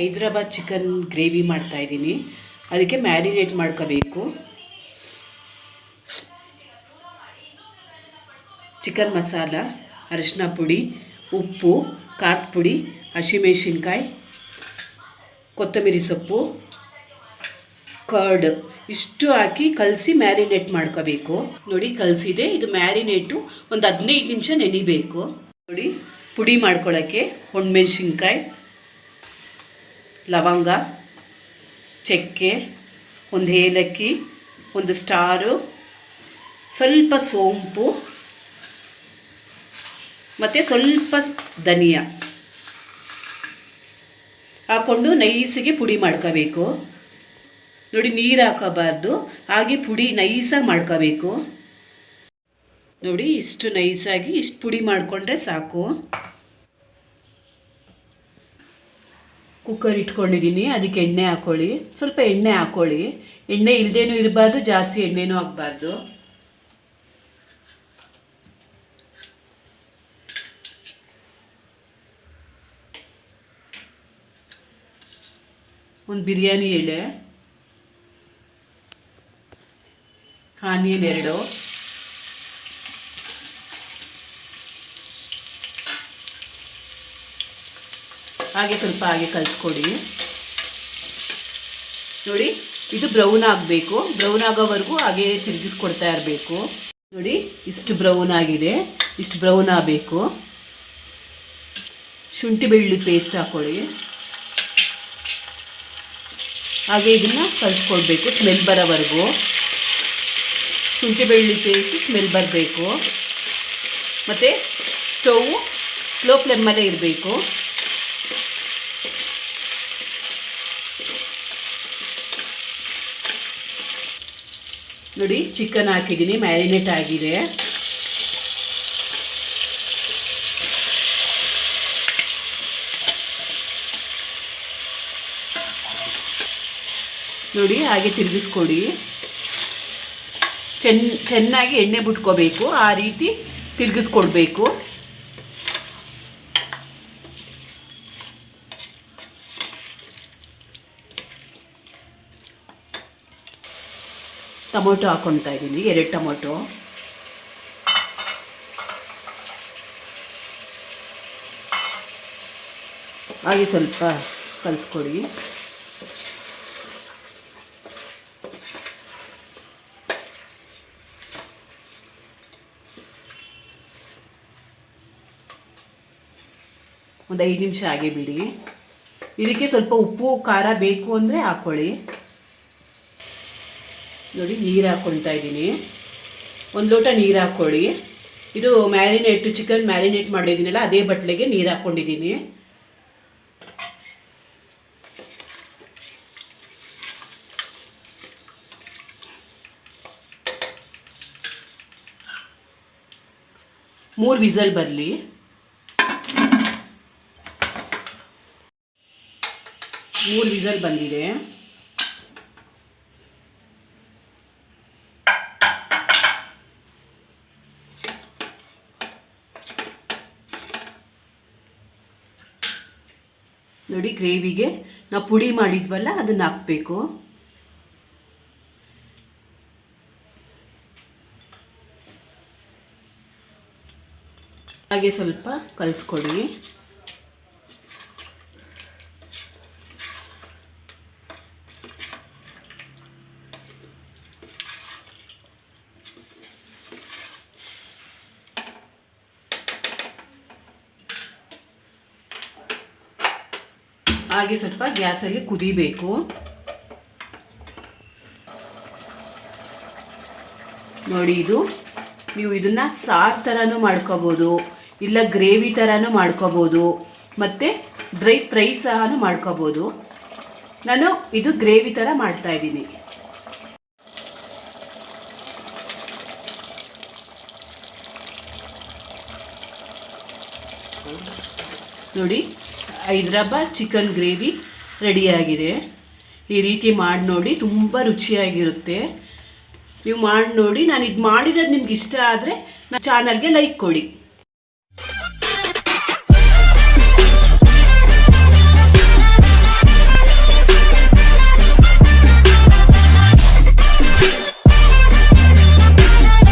Hyderabad chicken gravy ಮಾಡ್ತಾಯಿದ್ದೀನಿ. ಅದಕ್ಕೆ marinate ಮಾಡ್ಕೋಬೇಕು. ಚಿಕನ್ ಮಸಾಲ, ಅರಿಶಿನ ಪುಡಿ, ಉಪ್ಪು, ಖಾರದ ಪುಡಿ, ಹಸಿಮೆಣಸಿನ್ಕಾಯಿ, ಕೊತ್ತಂಬರಿ ಸೊಪ್ಪು, ಕರ್ಡ್ ಇಷ್ಟು ಹಾಕಿ ಕಲಸಿ ಮ್ಯಾರಿನೇಟ್ ಮಾಡ್ಕೋಬೇಕು. ನೋಡಿ ಕಲಸಿದೆ. ಇದು ಮ್ಯಾರಿನೇಟು ಒಂದು 15 ನಿಮಿಷ ನೆನಿಬೇಕು. ನೋಡಿ ಪುಡಿ ಮಾಡ್ಕೊಳ್ಳೋಕ್ಕೆ ಒಣಮೆಣಸಿನ್ಕಾಯಿ, ಲವಂಗ, ಚಕ್ಕೆ, ಒಂದು ಏಲಕ್ಕಿ, ಒಂದು ಸ್ಟಾರು, ಸ್ವಲ್ಪ ಸೋಂಪು ಮತ್ತು ಸ್ವಲ್ಪ ಧನಿಯಾ ಹಾಕ್ಕೊಂಡು ನೈಸಿಗೆ ಪುಡಿ ಮಾಡ್ಕೋಬೇಕು. ನೋಡಿ ನೀರು ಹಾಕೋಬಾರ್ದು, ಹಾಗೆ ಪುಡಿ ನೈಸಾಗಿ ಮಾಡ್ಕೋಬೇಕು. ನೋಡಿ ಇಷ್ಟು ನೈಸಾಗಿ ಇಷ್ಟು ಪುಡಿ ಮಾಡಿಕೊಂಡ್ರೆ ಸಾಕು. ಕುಕ್ಕರ್ ಇಟ್ಕೊಂಡಿದ್ದೀನಿ, ಅದಕ್ಕೆ ಎಣ್ಣೆ ಹಾಕ್ಕೊಳ್ಳಿ. ಸ್ವಲ್ಪ ಎಣ್ಣೆ ಹಾಕ್ಕೊಳ್ಳಿ. ಎಣ್ಣೆ ಇಲ್ಲದೇನೂ ಇರಬಾರ್ದು, ಜಾಸ್ತಿ ಎಣ್ಣೆನೂ ಹಾಕಬಾರ್ದು. ಒಂದು ಬಿರಿಯಾನಿ ಎಲೆ, ಆನಿಯನ್ 2, ಹಾಗೆ ಸ್ವಲ್ಪ ಹಾಗೆ ಕಲಿಸ್ಕೊಡಿ. ನೋಡಿ ಇದು ಬ್ರೌನ್ ಆಗಬೇಕು. ಬ್ರೌನ್ ಆಗೋವರೆಗೂ ಹಾಗೆ ತಿರುಗಿಸ್ಕೊಡ್ತಾ ಇರಬೇಕು. ನೋಡಿ ಇಷ್ಟು ಬ್ರೌನ್ ಆಗಿದೆ, ಇಷ್ಟು ಬ್ರೌನ್ ಆಗಬೇಕು. ಶುಂಠಿ ಬೆಳ್ಳುಳ್ಳಿ ಪೇಸ್ಟ್ ಹಾಕ್ಕೊಳ್ಳಿ. ಹಾಗೆ ಇದನ್ನು ಕಲಿಸ್ಕೊಡ್ಬೇಕು ಸ್ಮೆಲ್ ಬರೋವರೆಗೂ. ಶುಂಠಿ ಬೆಳ್ಳುಳ್ಳಿ ಪೇಸ್ಟ್ ಸ್ಮೆಲ್ ಬರಬೇಕು. ಮತ್ತು ಸ್ಟವ್ ಸ್ಲೋ ಫ್ಲೇಮಲ್ಲೇ ಇರಬೇಕು. ನೋಡಿ ಚಿಕನ್ ಹಾಕಿದ್ದೀನಿ, ಮ್ಯಾರಿನೇಟ್ ಆಗಿದೆ. ನೋಡಿ ಹಾಗೆ ತಿರುಗಿಸ್ಕೊಡಿ. ಚೆನ್ನಾಗಿ ಎಣ್ಣೆ ಬಿಟ್ಕೋಬೇಕು, ಆ ರೀತಿ ತಿರುಗಿಸ್ಕೊಡ್ಬೇಕು. ಟೊಮೊಟೊ ಹಾಕ್ಕೊಳ್ತಾ ಇದ್ದೀನಿ, 2 ಟೊಮೊಟೊ. ಹಾಗೆ ಸ್ವಲ್ಪ ಕಲಿಸ್ಕೊಡಿ. ಒಂದು 5 ನಿಮಿಷ ಹಾಗೆ ಬಿಡಿ. ಇದಕ್ಕೆ ಸ್ವಲ್ಪ ಉಪ್ಪು ಖಾರ ಬೇಕು ಅಂದರೆ ಹಾಕ್ಕೊಳ್ಳಿ. ನೋಡಿ ನೀರು ಹಾಕ್ಕೊಳ್ತಾ ಇದ್ದೀನಿ, 1 ಲೋಟ ನೀರು ಹಾಕ್ಕೊಳ್ಳಿ. ಇದು ಚಿಕನ್ ಮ್ಯಾರಿನೇಟ್ ಮಾಡಿದ್ದೀನಲ್ಲ ಅದೇ ಬಟ್ಲಿಗೆ ನೀರು ಹಾಕ್ಕೊಂಡಿದ್ದೀನಿ. ಮೂರು ವಿಸಲ್ ಬರಲಿ. ಮೂರು ವಿಸಲ್ ಬಂದಿದೆ. ನೋಡಿ ಗ್ರೇವಿಗೆ ನಾವು ಪುಡಿ ಮಾಡಿದ್ವಲ್ಲ ಅದನ್ನು ಹಾಕಬೇಕು. ಹಾಗೆ ಸ್ವಲ್ಪ ಕಲಿಸ್ಕೊಡಿ. ಹಾಗೆ ಸ್ವಲ್ಪ ಗ್ಯಾಸಲ್ಲಿ ಕುದಿಬೇಕು. ನೋಡಿ ಇದು ನೀವು ಇದನ್ನು ಸಾರು ಥರನೂ ಮಾಡ್ಕೋಬೋದು, ಇಲ್ಲ ಗ್ರೇವಿ ಥರನೂ ಮಾಡ್ಕೋಬೋದು, ಮತ್ತು ಡ್ರೈ ಫ್ರೈ ಸಹ ಮಾಡ್ಕೋಬೋದು. ನಾನು ಇದು ಗ್ರೇವಿ ಥರ ಮಾಡ್ತಾಯಿದ್ದೀನಿ. ನೋಡಿ ಹೈದ್ರಾಬಾದ್ ಚಿಕನ್ ಗ್ರೇವಿ ರೆಡಿಯಾಗಿದೆ. ಈ ರೀತಿ ಮಾಡಿ ನೋಡಿ, ತುಂಬ ರುಚಿಯಾಗಿರುತ್ತೆ. ನೀವು ಮಾಡಿ ನೋಡಿ. ನಾನು ಇದು ಮಾಡಿರೋದು ನಿಮ್ಗೆ ಇಷ್ಟ ಆದರೆ ನನ್ನ ಚಾನಲ್ಗೆ ಲೈಕ್ ಕೊಡಿ.